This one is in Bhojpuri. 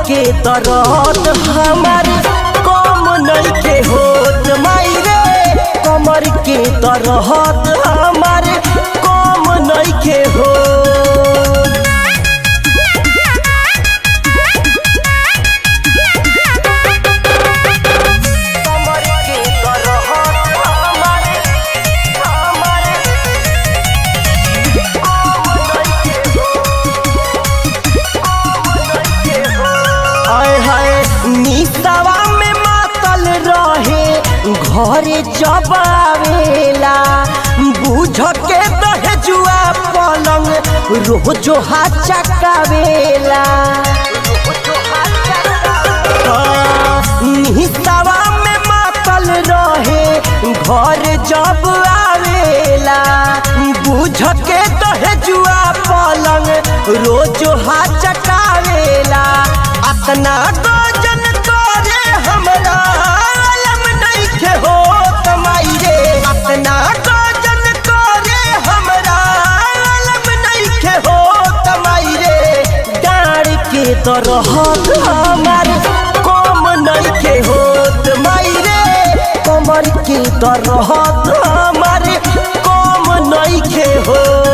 के दर्द हमार कम नइखे होत माई रे, कमर के दर्द हमार कम नइखे होत। निसवा में मातल रहे घरे जब आवेला, बुझ के दहेजुआ पलंग रोजो हाथ चकावेला। निसवा में मातल रहे घरे जब आवेला, बुझ के दहेजुआ पलंग रोजो हाथ चकावेला। अतना गजन करे हमरा आलम नइखे होत माई रे, अतना गजन करे हमरा आलम नइखे होत माई रे। डाँड़ के दर्द हमार कम नइखे होत माई रे, कमर के दर्द हमार कम नइखे होत।